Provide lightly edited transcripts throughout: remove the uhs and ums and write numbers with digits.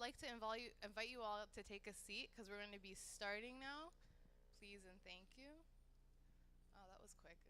like to invite you all to take a seat because we're going to be starting now. Please and thank you. Oh, that was quick.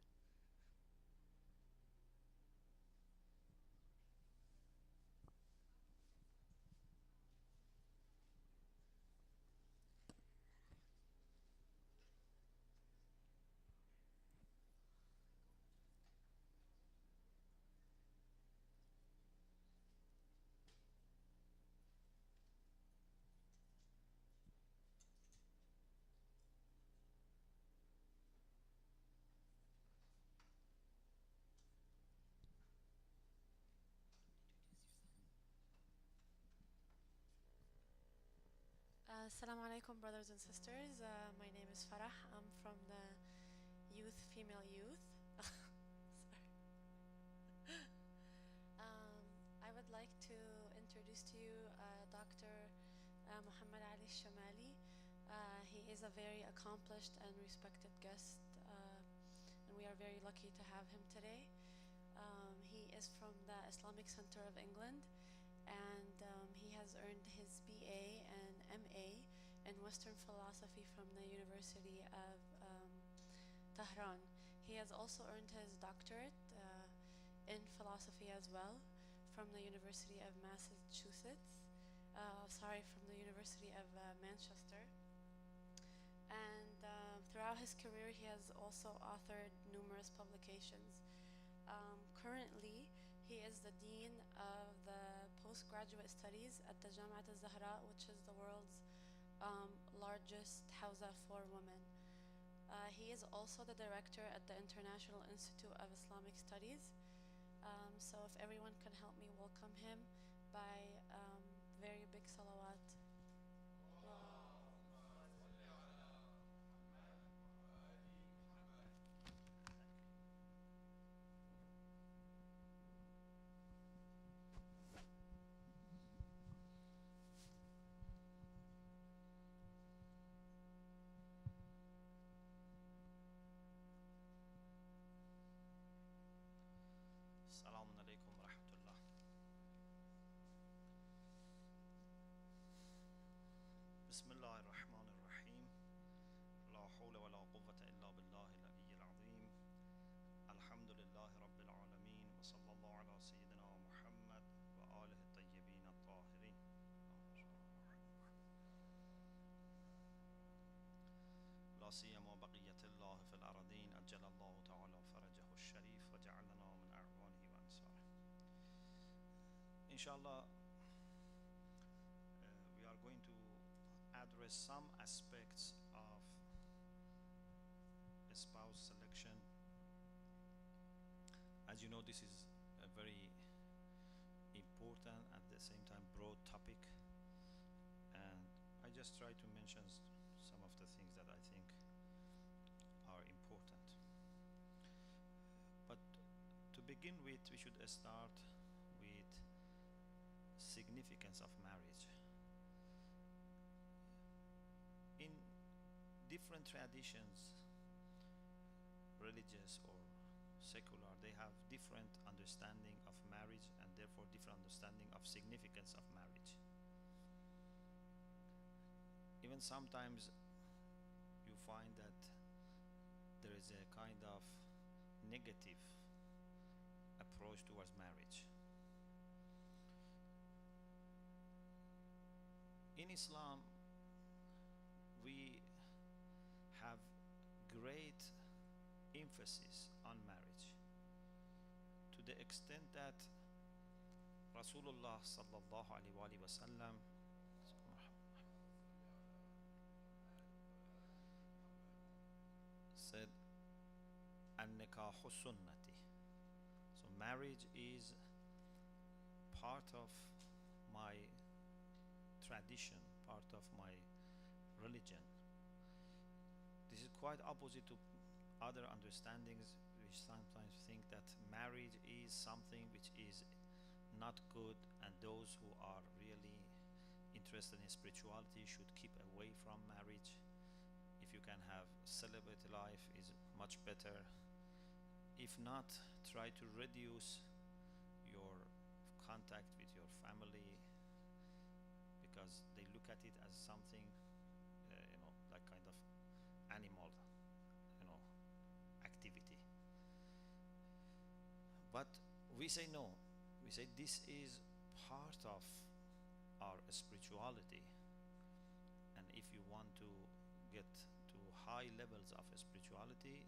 Assalamu alaikum, brothers and sisters. My name is Farah. I'm from the female youth. Sorry. Um, I would like to introduce to you Dr. Muhammad Ali Shomali. He is a very accomplished and respected guest, and we are very lucky to have him today. He is from the Islamic Center of England, and he has earned his BA and MA in Western philosophy from the University of Tehran. He has also earned his doctorate in philosophy as well from the University of Massachusetts. From the University of Manchester. And throughout his career, he has also authored numerous publications. Currently, he is the Dean of the Postgraduate Studies at the Jamiat al-Zahra, which is the world's largest hawza for women. He is also the director at the International Institute of Islamic Studies. So if everyone can help me welcome him by very big salawat. السلام عليكم ورحمة الله. بسم الله الرحمن الرحيم. لا حول ولا قوة إلا بالله العلي العظيم. الحمد لله رب العالمين وصلى الله على سيدنا محمد وآله الطيبين الطاهرين. لا سيما بقية الله في الأرضين أجل الله تعالى فرجه الشريف وجعلنا من أعوانه وأنصاره. Inshallah, we are going to address some aspects of spouse selection. As you know, this is a very important, at the same time broad topic, and I just try to mention some of the things that I think are important. But to begin with, we should start with significance of marriage. In different traditions, religious or secular, they have different understanding of marriage and therefore different understanding of significance of marriage. Even sometimes you find that there is a kind of negative approach towards marriage. In Islam, we have great emphasis on marriage, to the extent that Rasulullah sallallahu alaihi wasallam said, "An-nikahu sunnati." So marriage is part of my tradition, part of my religion. This is quite opposite to other understandings which sometimes think that marriage is something which is not good, and those who are really interested in spirituality should keep away from marriage. If you can have celibate life is much better. If not, try to reduce your contact with your family, because because they look at it as something, like kind of animal, activity. But we say no. We say this is part of our spirituality, and if you want to get to high levels of spirituality,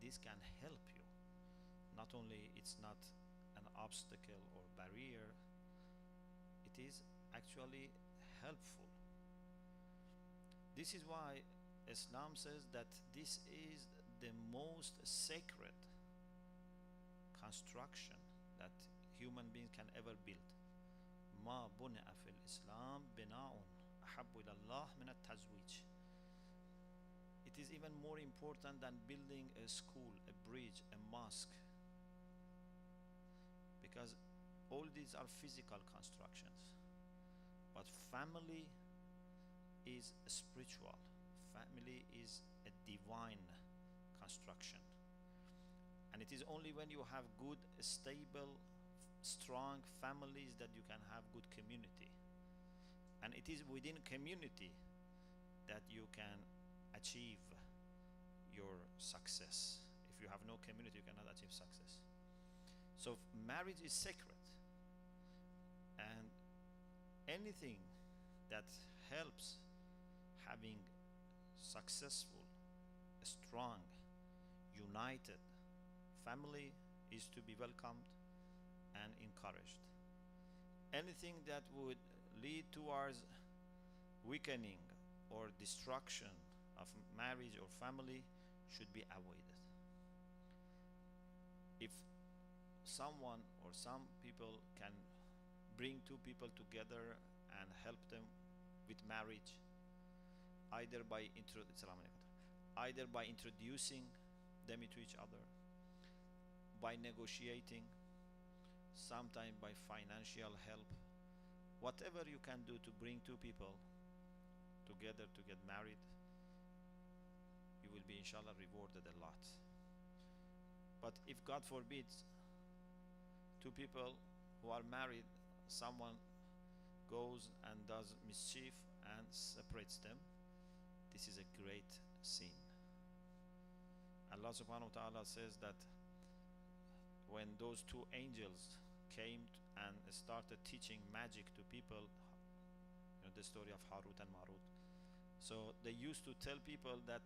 this can help you. Not only it's not an obstacle or barrier, it is actually helpful. This is why Islam says that this is the most sacred construction that human beings can ever build. ما بني في الإسلام بناء أحب إلى الله من التزويج. It is even more important than building a school, a bridge, a mosque, because all these are physical constructions. But family is spiritual. Family is a divine construction. And it is only when you have good, stable, strong families that you can have good community. And it is within community that you can achieve your success. If you have no community, you cannot achieve success. So marriage is sacred. And anything that helps having successful, strong, united family is to be welcomed and encouraged. Anything that would lead towards weakening or destruction of marriage or family should be avoided. If someone or some people can bring two people together and help them with marriage, either by introducing them to each other, by negotiating, sometimes by financial help, whatever you can do to bring two people together to get married, you will be inshallah rewarded a lot. But if God forbids, two people who are married, someone goes and does mischief and separates them, this is a great sin. Allah subhanahu wa ta'ala says that when those two angels came and started teaching magic to people, the story of Harut and Marut. So they used to tell people that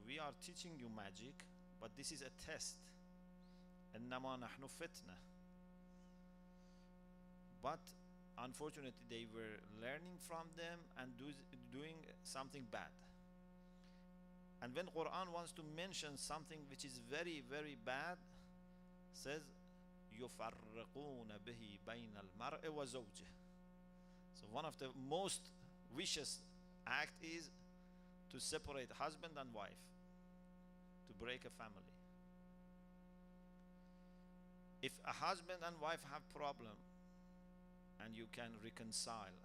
we are teaching you magic, but this is a test. إنما نحن فتنة. But unfortunately they were learning from them and doing something bad. And when Quran wants to mention something which is very, very bad, says يفرقون به بين المرء وزوجه. So one of the most vicious act is to separate husband and wife, to break a family. If a husband and wife have problem and you can reconcile,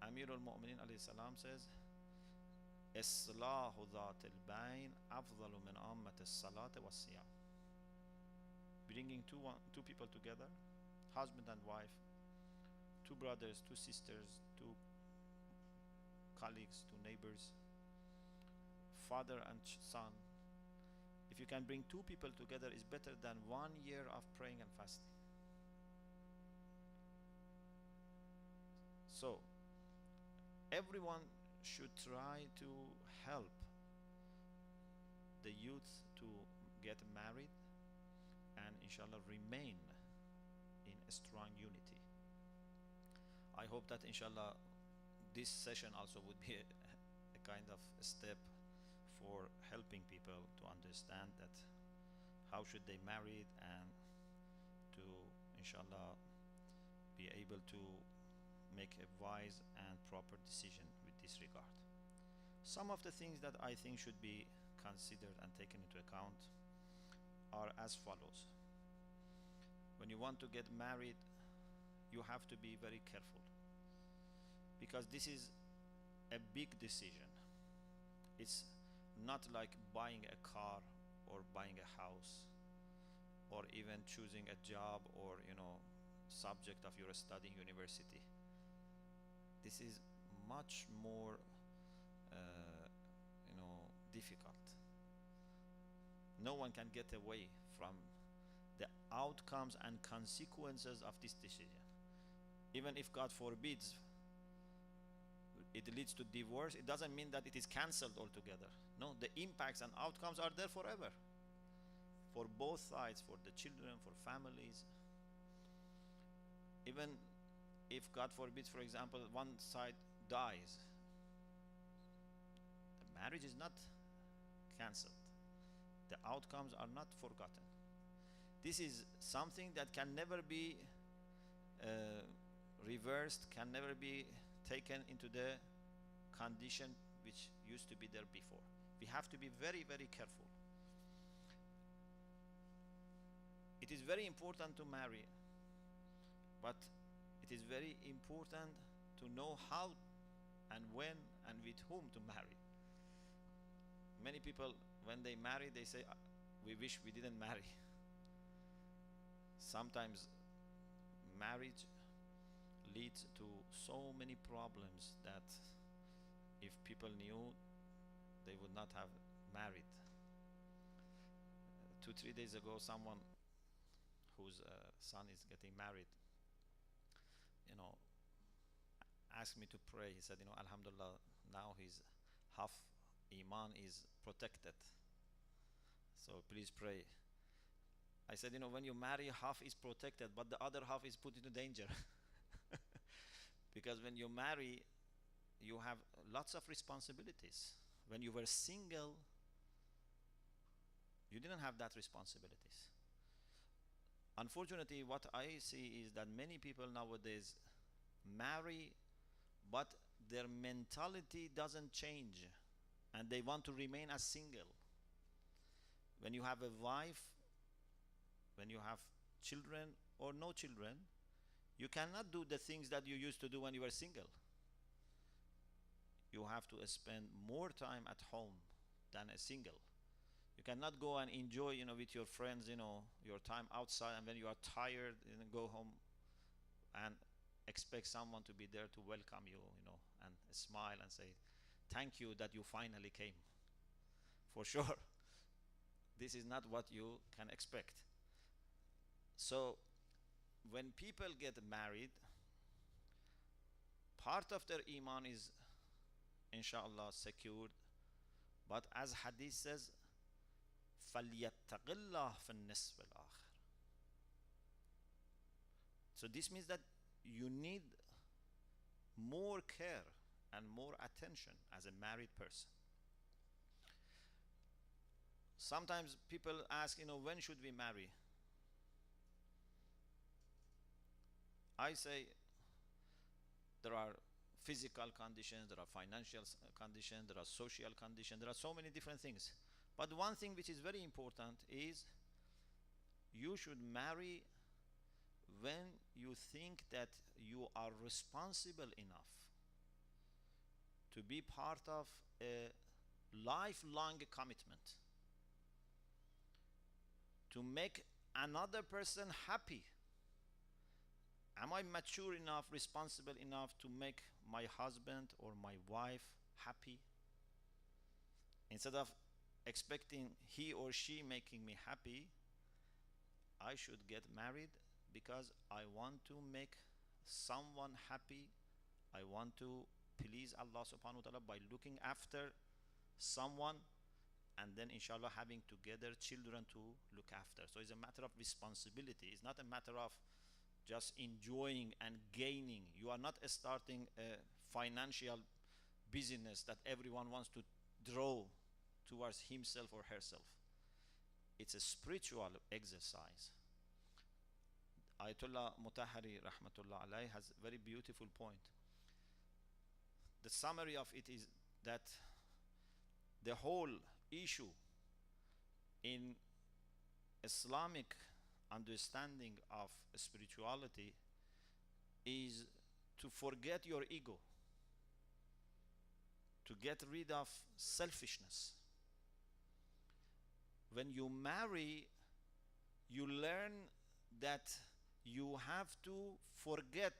Amir al-Mu'minin alayhi salam says إصلاح ذات البين أفضل من عامة الصلاة والصيام. Bringing two people together, husband and wife, two brothers, two sisters, two colleagues, two neighbors, father and son. If you can bring two people together, is better than 1 year of praying and fasting. So everyone should try to help the youth to get married and inshallah remain in a strong unity. I hope that inshallah this session also would be a kind of a step for helping people to understand that how should they marry and to inshallah be able to make a wise and proper decision with this regard. Some of the things that I think should be considered and taken into account are as follows. When you want to get married, you have to be very careful, because this is a big decision. It's not like buying a car or buying a house or even choosing a job or subject of your studying university. this is much more difficult. No one can get away from the outcomes and consequences of this decision. Even if God forbids it leads to divorce, it doesn't mean that it is cancelled altogether. No, the impacts and outcomes are there forever, for both sides, for the children, for families. Even if God forbids, for example, one side dies, the marriage is not cancelled. The outcomes are not forgotten. This is something that can never be reversed, can never be taken into the condition which used to be there before. We have to be very, very careful. It is very important to marry, but it is very important to know how and when and with whom to marry. Many people, when they marry, they say, we wish we didn't marry. Sometimes marriage leads to so many problems that if people knew, they would not have married. 2-3 days ago, someone whose son is getting married, asked me to pray. He said, Alhamdulillah, now his half iman is protected, so please pray. I said, when you marry, half is protected, but the other half is put into danger. Because when you marry, you have lots of responsibilities. When you were single, you didn't have that responsibilities. Unfortunately, what I see is that many people nowadays marry, but their mentality doesn't change, and they want to remain as single. When you have a wife, when you have children or no children, you cannot do the things that you used to do when you were single. You have to spend more time at home than a single. You cannot go and enjoy, with your friends, your time outside, and when you are tired, go home and expect someone to be there to welcome you, and smile and say, thank you that you finally came. For sure, this is not what you can expect. So, when people get married, part of their iman is, inshallah, secured. But as hadith says, فَلْيَتَّقِ اللَّهَ فِي النِّصْفِ الْآخِرِ. So this means that you need more care and more attention as a married person. Sometimes people ask, when should we marry? I say there are physical conditions, there are financial conditions, there are social conditions, there are so many different things. But one thing which is very important is you should marry when you think that you are responsible enough to be part of a lifelong commitment, to make another person happy. Am I mature enough, responsible enough to make my husband or my wife happy? Instead of expecting he or she making me happy, I should get married because I want to make someone happy. I want to please Allah subhanahu wa ta'ala by looking after someone, and then inshallah having together children to look after. So it's a matter of responsibility. It's not a matter of just enjoying and gaining. You are not starting a financial business that everyone wants to draw towards himself or herself. It's a spiritual exercise. Ayatollah Mutahari rahmatullah alayhi has a very beautiful point. The summary of it is that the whole issue in Islamic understanding of spirituality is to forget your ego, to get rid of selfishness. When you marry, you learn that you have to forget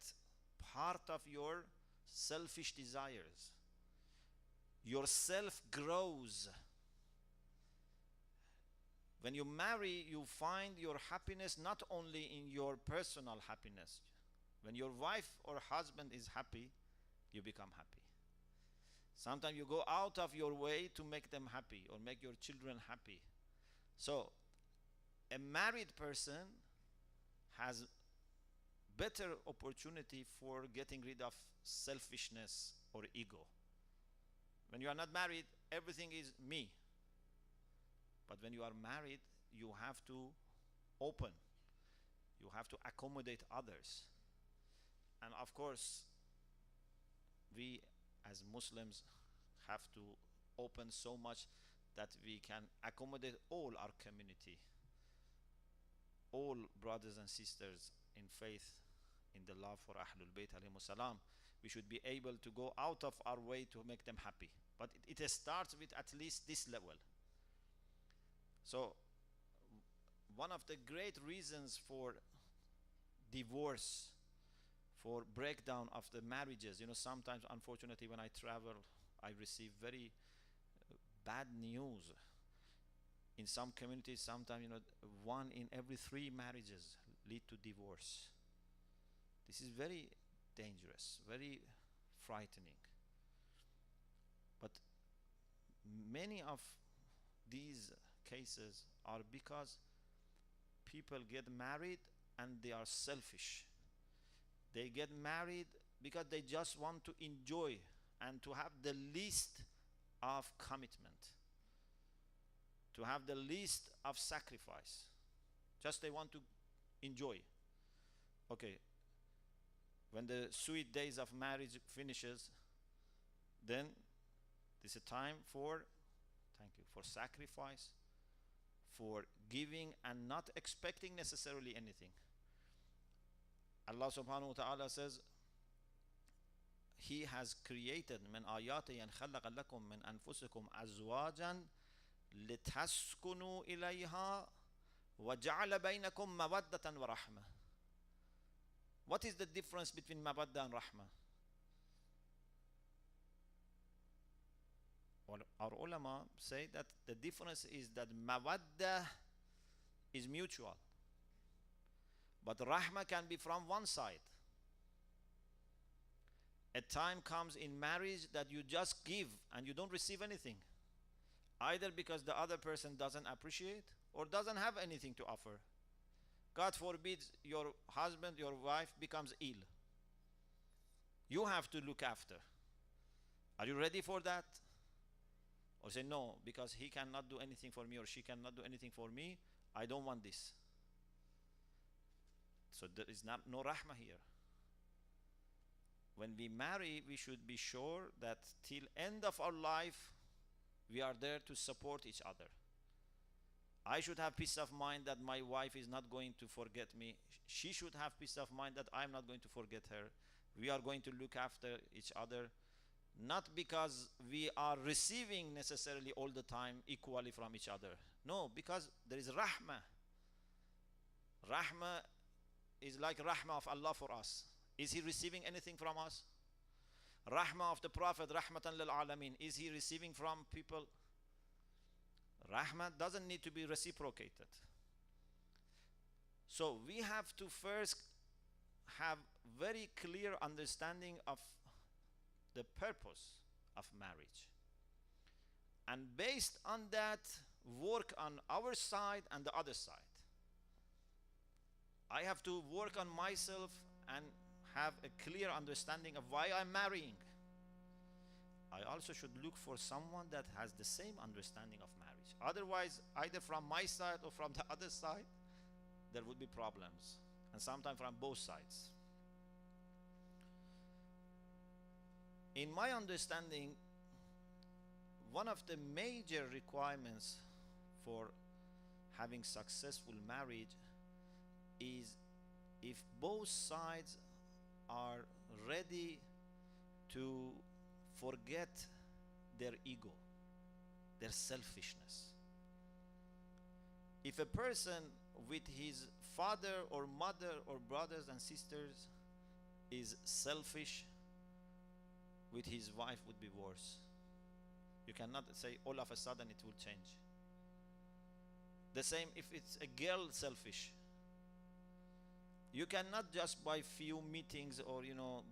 part of your selfish desires. Yourself grows. When you marry, you find your happiness not only in your personal happiness. When your wife or husband is happy, you become happy. Sometimes you go out of your way to make them happy or make your children happy. So, a married person has better opportunity for getting rid of selfishness or ego. When you are not married, everything is me. But when you are married, you have to open. You have to accommodate others. And of course, we as Muslims have to open so much that we can accommodate all our community, all brothers and sisters in faith, in the love for Ahlul Bayt alayhimu salam. We should be able to go out of our way to make them happy. But it starts with at least this level. So, one of the great reasons for divorce, for breakdown of the marriages, sometimes unfortunately when I travel, I receive very bad news. In some communities, sometimes, 1 in every 3 marriages lead to divorce. This is very dangerous, very frightening. But many of these cases are because people get married and they are selfish. They get married because they just want to enjoy and to have the least of commitment, to have the least of sacrifice. Just they want to enjoy. Okay, when the sweet days of marriage finishes, then this is a time for, for sacrifice, for giving and not expecting necessarily anything. Allah subhanahu wa ta'ala says, He has created من آياته أن خلق لكم من أنفسكم أزواجا لتسكنوا إليها وجعل بينكم مودة ورحمة. What is the difference between mawadda and rahmah? Our ulama say that the difference is that mawadda is mutual, but rahmah can be from one side. A time comes in marriage that you just give and you don't receive anything, either because the other person doesn't appreciate or doesn't have anything to offer. God forbid your husband, your wife becomes ill. You have to look after. Are you ready for that? Or say, no, because he cannot do anything for me or she cannot do anything for me, I don't want this. So there is no rahmah here. When we marry, we should be sure that till end of our life, we are there to support each other. I should have peace of mind that my wife is not going to forget me. She should have peace of mind that I'm not going to forget her. We are going to look after each other, not because we are receiving necessarily all the time equally from each other. No, because there is rahmah. Rahmah is like rahmah of Allah for us. Is He receiving anything from us? Rahmah of the Prophet, rahmatan lil alameen. Is he receiving from people? Rahmah doesn't need to be reciprocated. So we have to first have very clear understanding of the purpose of marriage. And based on that, work on our side and the other side. I have to work on myself and have a clear understanding of why I'm marrying. I also should look for someone that has the same understanding of marriage. Otherwise, either from my side or from the other side, there would be problems. And sometimes from both sides. In my understanding, one of the major requirements for having successful marriage is if both sides are ready to forget their ego, their selfishness. If a person with his father or mother or brothers and sisters is selfish, with his wife would be worse. You cannot say all of a sudden it will change. The same if it's a girl selfish. You cannot just by few meetings or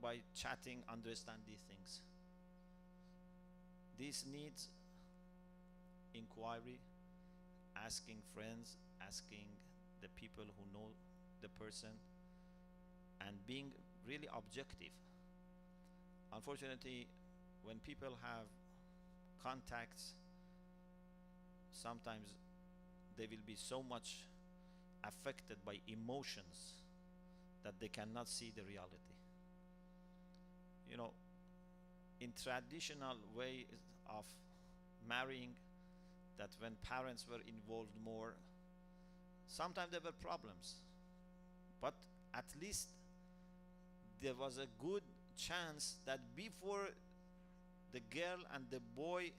by chatting understand these things. This needs inquiry, asking friends, asking the people who know the person, and being really objective. Unfortunately, when people have contacts, sometimes they will be so much affected by emotions that they cannot see the reality. In traditional way of marrying, that when parents were involved more, sometimes there were problems, but at least there was a good chance that before the girl and the boy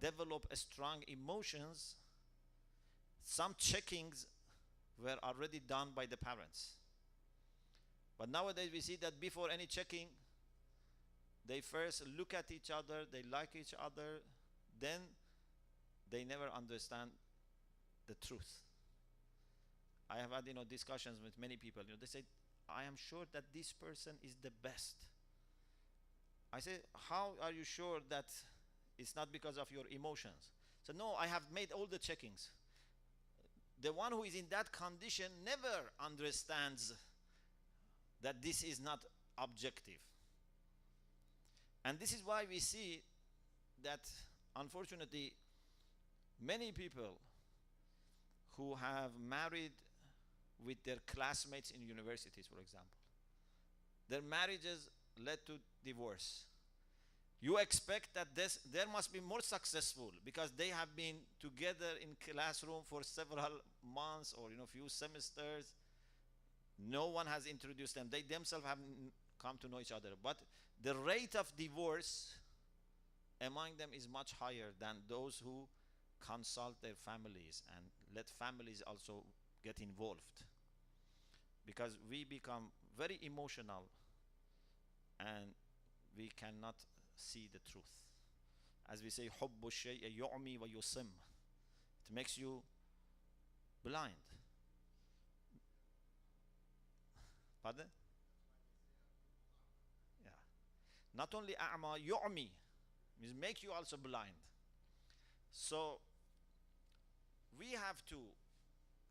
develop a strong emotions, some checkings were already done by the parents. But nowadays we see that before any checking, they first look at each other, they like each other, then they never understand the truth. I have had discussions with many people. They say, I am sure that this person is the best. I say, how are you sure that it's not because of your emotions? So no, I have made all the checkings. The one who is in that condition never understands that this is not objective. And this is why we see that unfortunately many people who have married with their classmates in universities, for example, their marriages led to divorce. You expect that there must be more successful because they have been together in classroom for several months or few semesters. No one has introduced them. They themselves haven't come to know each other. But the rate of divorce among them is much higher than those who consult their families and let families also get involved. Because we become very emotional and we cannot see the truth. As we say, حُبُّ الشَّيْءِ يُعْمِي وَيُصِمُّ. It makes you blind. Pardon? Yeah. Not only أعمى, يُعْمِي means make you also blind. So we have to,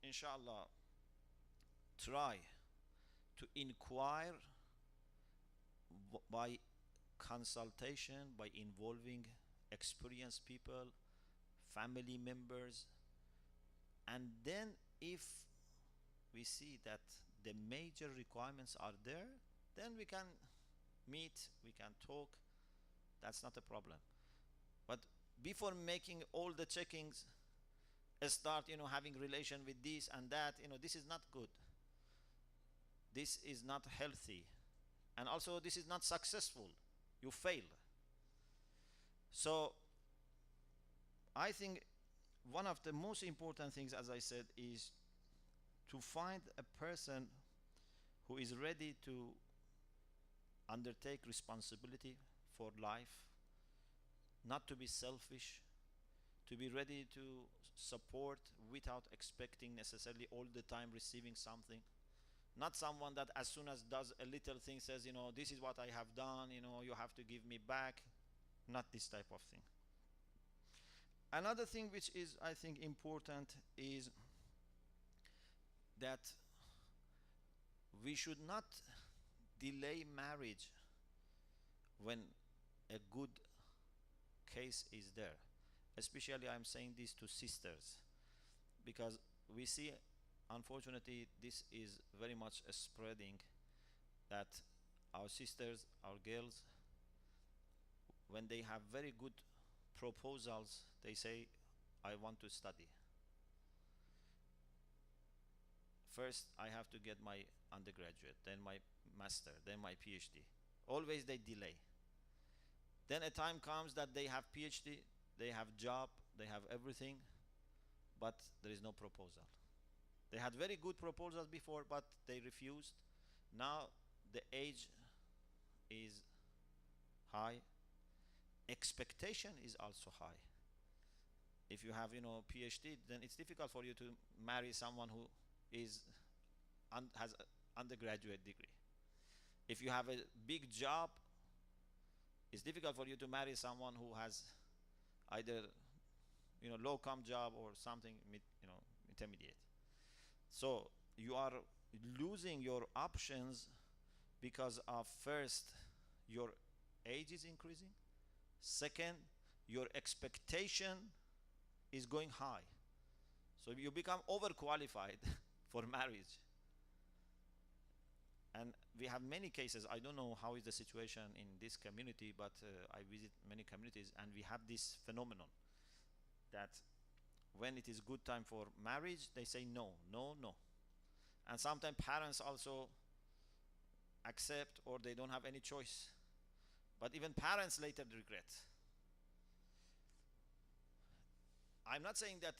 inshallah, try to inquire by consultation, by involving experienced people, family members, and then if we see that the major requirements are there, then we can meet, we can talk. That's not a problem. But before making all the checkings, start having relation with this and that, this is not good. This is not healthy, and also this is not successful. You fail. So I think one of the most important things, as I said, is to find a person who is ready to undertake responsibility for life, not to be selfish, to be ready to support without expecting necessarily all the time receiving something. Not someone that as soon as does a little thing says, this is what I have done, you have to give me back. Not this type of thing. Another thing which is, I think, important is that we should not delay marriage when a good case is there. Especially I'm saying this to sisters, because we see, unfortunately, this is very much spreading, that our sisters, our girls, when they have very good proposals, they say, I want to study. First, I have to get my undergraduate, then my master, then my PhD. Always they delay. Then a time comes that they have PhD, they have job, they have everything, but there is no proposal. They had very good proposals before, but they refused. Now the age is high. Expectation is also high. If you have, PhD, then it's difficult for you to marry someone who is has an undergraduate degree. If you have a big job, it's difficult for you to marry someone who has either, low-com job or something, intermediate. So you are losing your options because of, first, your age is increasing. Second, your expectation is going high. So you become overqualified for marriage. And we have many cases. I don't know how is the situation in this community, but I visit many communities, and we have this phenomenon that when it is good time for marriage, they say no, no, no. And sometimes parents also accept, or they don't have any choice. But even parents later regret. I'm not saying that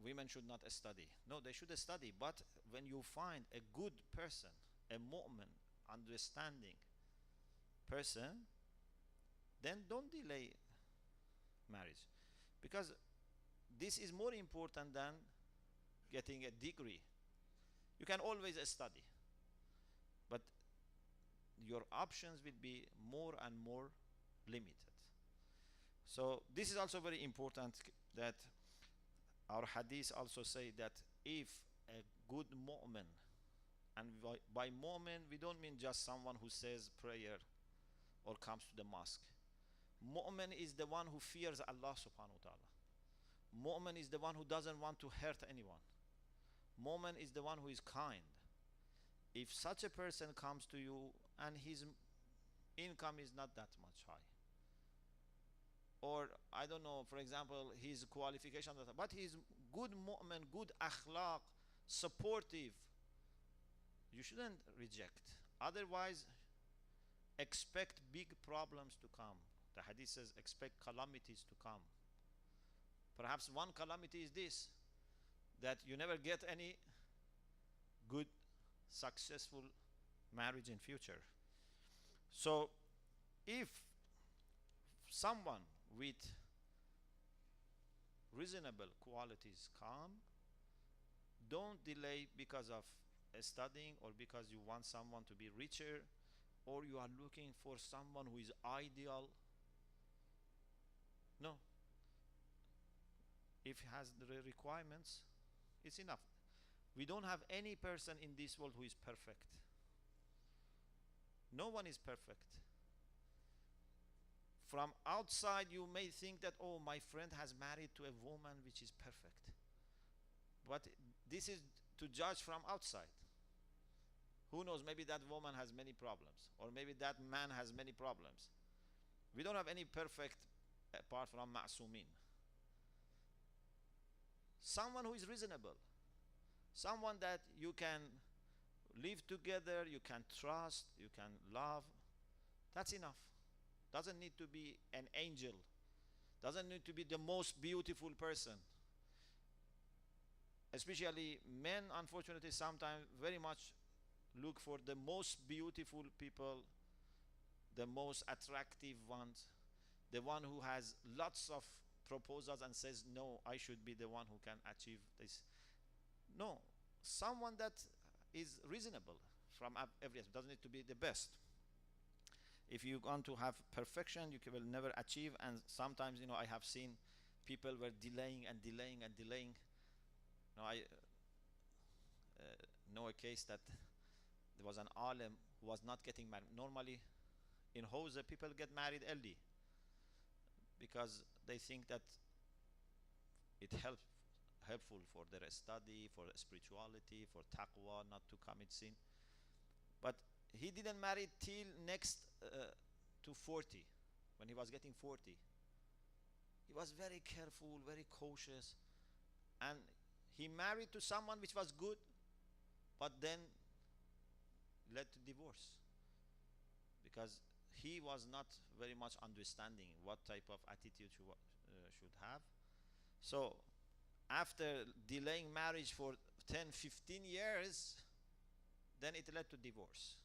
women should not study. No, they should study. But when you find a good person, a mu'min, understanding person, then don't delay marriage. Because this is more important than getting a degree. You can always study, but your options will be more and more limited. So this is also very important, that our hadith also say that if a good mu'min, and by mu'min we don't mean just someone who says prayer or comes to the mosque. Mu'min is the one who fears Allah subhanahu wa ta'ala. Mu'min is the one who doesn't want to hurt anyone. Mu'min is the one who is kind. If such a person comes to you and his income is not that much high, or I don't know, for example, his qualification, but he's good mu'min, good akhlaq, supportive, you shouldn't reject. Otherwise, expect big problems to come. The hadith says expect calamities to come. Perhaps one calamity is this, that you never get any good, successful marriage in future. So if someone with reasonable qualities come, don't delay because of studying, or because you want someone to be richer, or you are looking for someone who is ideal. No. If he has the requirements, it's enough. We don't have any person in this world who is perfect. No one is perfect. From outside, you may think that, oh, my friend has married to a woman which is perfect. But this is to judge from outside. Who knows, maybe that woman has many problems, or maybe that man has many problems. We don't have any perfect apart from ma'sumin. Someone who is reasonable. Someone that you can live together, you can trust, you can love. That's enough. Doesn't need to be an angel. Doesn't need to be the most beautiful person. Especially men, unfortunately, sometimes very much look for the most beautiful people, the most attractive ones, the one who has lots of proposals and says, no, I should be the one who can achieve this. No, someone that is reasonable from every aspect. Doesn't need to be the best. If you want to have perfection, you will never achieve. And sometimes, I have seen people were delaying and delaying and delaying. I know a case that there was an alim who was not getting married. Normally, in Huda, people get married early because they think that it helpful for their study, for spirituality, for taqwa, not to commit sin. But he didn't marry till next to 40. When he was getting 40, he was very careful, very cautious, and he married to someone which was good, but then led to divorce because he was not very much understanding what type of attitude should have. So after delaying marriage for 10-15 years, then it led to divorce.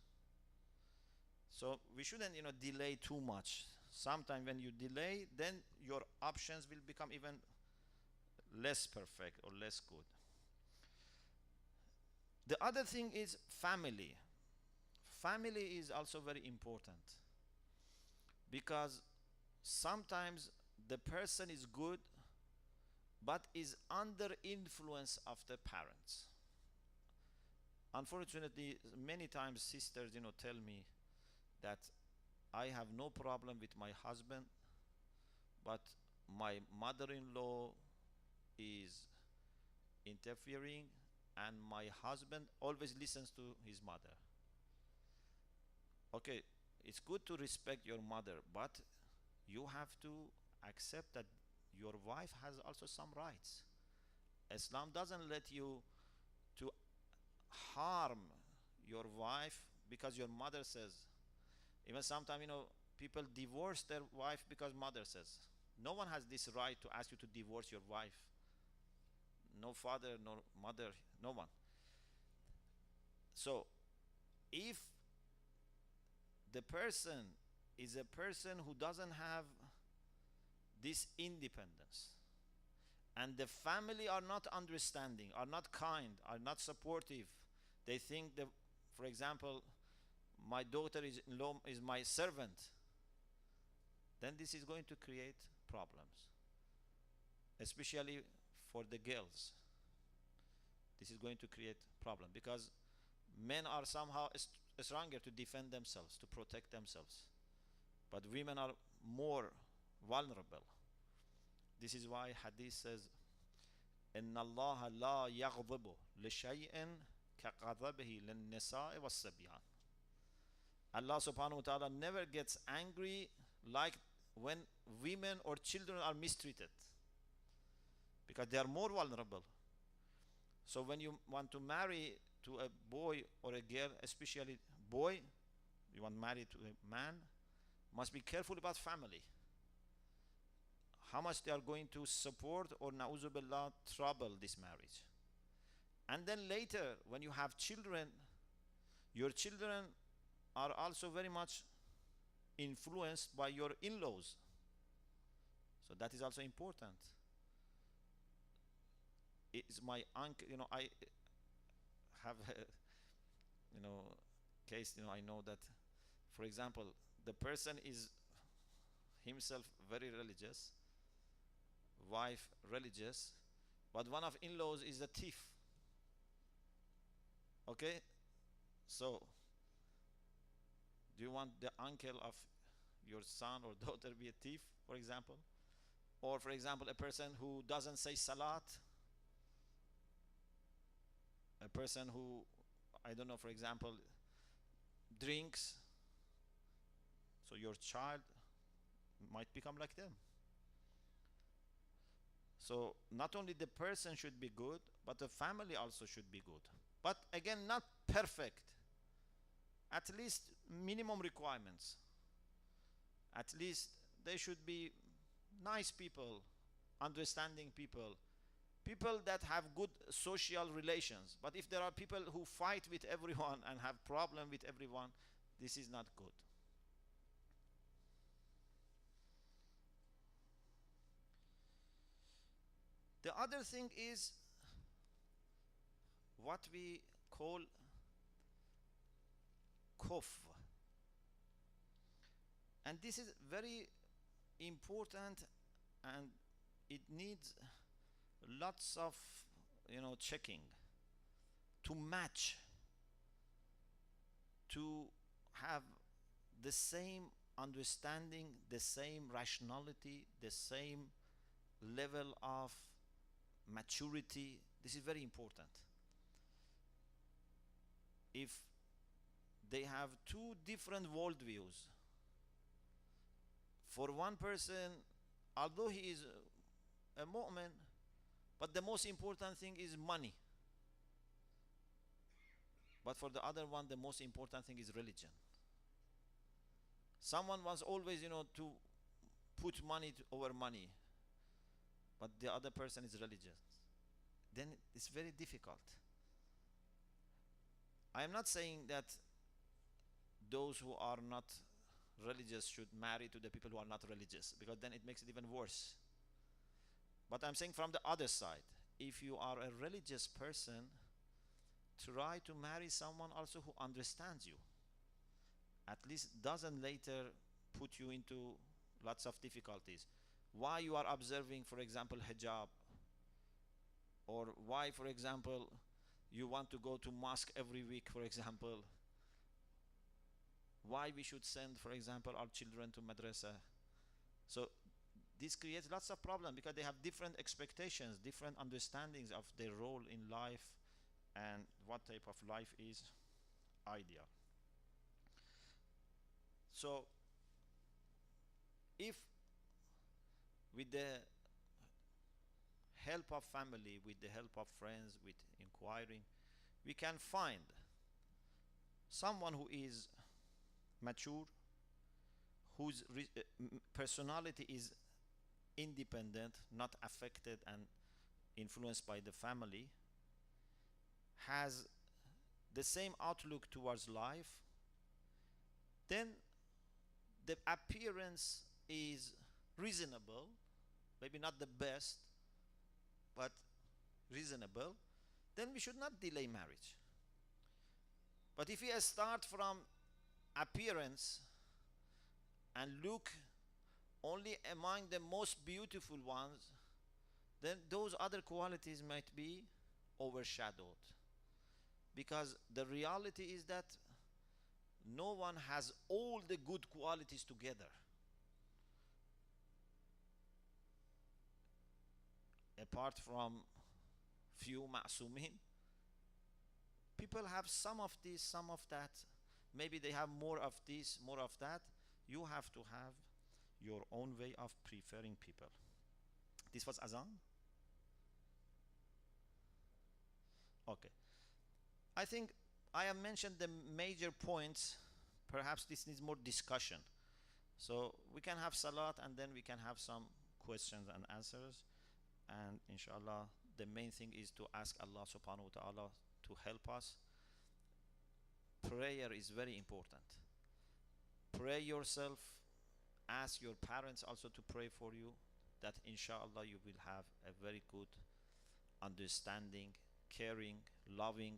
So we shouldn't, delay too much. Sometimes when you delay, then your options will become even less perfect or less good. The other thing is family. Family is also very important because sometimes the person is good but is under influence of the parents. Unfortunately, many times sisters, tell me that I have no problem with my husband, but my mother-in-law is interfering and my husband always listens to his mother. Okay, it's good to respect your mother, but you have to accept that your wife has also some rights. Islam doesn't let you to harm your wife because your mother says. Even sometimes, people divorce their wife because mother says. No one has this right to ask you to divorce your wife. No father, no mother, no one. So, if the person is a person who doesn't have this independence, and the family are not understanding, are not kind, are not supportive, they think that, for example, my daughter is my servant, then this is going to create problems, especially for the girls. This is going to create problem because men are somehow stronger to defend themselves, to protect themselves, but women are more vulnerable. This is why hadith says, إن الله لا يغضب لشيء كغضبه للنساء والصبيان. Allah subhanahu wa ta'ala never gets angry like when women or children are mistreated, because they are more vulnerable. So when you want to marry to a boy or a girl, especially boy, you want to marry to a man, must be careful about family. How much they are going to support or na'uzubillah trouble this marriage. And then later, when you have children, your children are also very much influenced by your in-laws. So that is also important. It's my uncle, I have a, case, I know that, for example, the person is himself very religious, wife religious, but one of in-laws is a thief. Okay? So, do you want the uncle of your son or daughter be a thief, for example? Or, for example, a person who doesn't say salat, a person who, I don't know, for example, drinks, so your child might become like them. So not only the person should be good, but the family also should be good. But again, not perfect. At least minimum requirements. At least they should be nice people, understanding people, people that have good social relations. But if there are people who fight with everyone and have problem with everyone, this is not good. The other thing is what we call kuf. And this is very important, and it needs lots of checking to match, to have the same understanding, the same rationality, the same level of maturity. This is very important. If they have two different worldviews, for one person, although he is a mu'min, but the most important thing is money. But for the other one, the most important thing is religion. Someone wants always, to put money over money, but the other person is religious. Then it's very difficult. I am not saying that those who are not religious should marry to the people who are not religious, because then it makes it even worse. But I'm saying from the other side, if you are a religious person, try to marry someone also who understands you. At least doesn't later put you into lots of difficulties. Why you are observing, for example, hijab, or why, for example, you want to go to mosque every week, for example. Why we should send, for example, our children to madrasa. So this creates lots of problems because they have different expectations, different understandings of their role in life and what type of life is ideal. So if with the help of family, with the help of friends, with inquiring, we can find someone who is mature, whose personality is independent, not affected and influenced by the family, has the same outlook towards life, then the appearance is reasonable, maybe not the best, but reasonable, then we should not delay marriage. But if we start from appearance and look only among the most beautiful ones, then those other qualities might be overshadowed. Because the reality is that no one has all the good qualities together. Apart from few ma'sumin, people have some of this, some of that. Maybe they have more of this, more of that. You have to have your own way of preferring people. This was Azan? Okay. I think I have mentioned the major points. Perhaps this needs more discussion. So we can have salat and then we can have some questions and answers. And inshallah, the main thing is to ask Allah subhanahu wa ta'ala to help us. Prayer is very important. Pray yourself. Ask your parents also to pray for you, that inshallah you will have a very good understanding, caring, loving,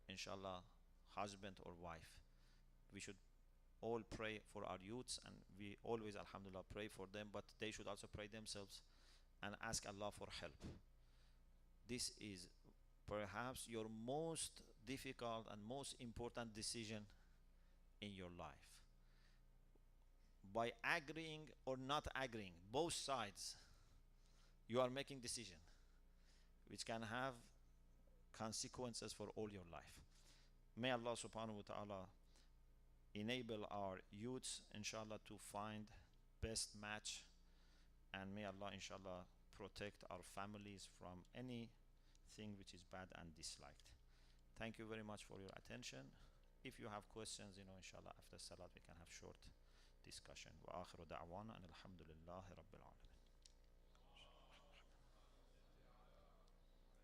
inshallah, husband or wife. We should all pray for our youths, and we always, alhamdulillah, pray for them, but they should also pray themselves and ask Allah for help. This is perhaps your most difficult and most important decision in your life. By agreeing or not agreeing, both sides, you are making decision which can have consequences for all your life. May Allah subhanahu wa ta'ala enable our youths, inshallah, to find best match, and may Allah inshallah protect our families from anything which is bad and disliked. Thank you very much for your attention. If you have questions, inshallah after salat we can have short discussion. Wa akhiru da'wana and alhamdulillahi rabbil alamin.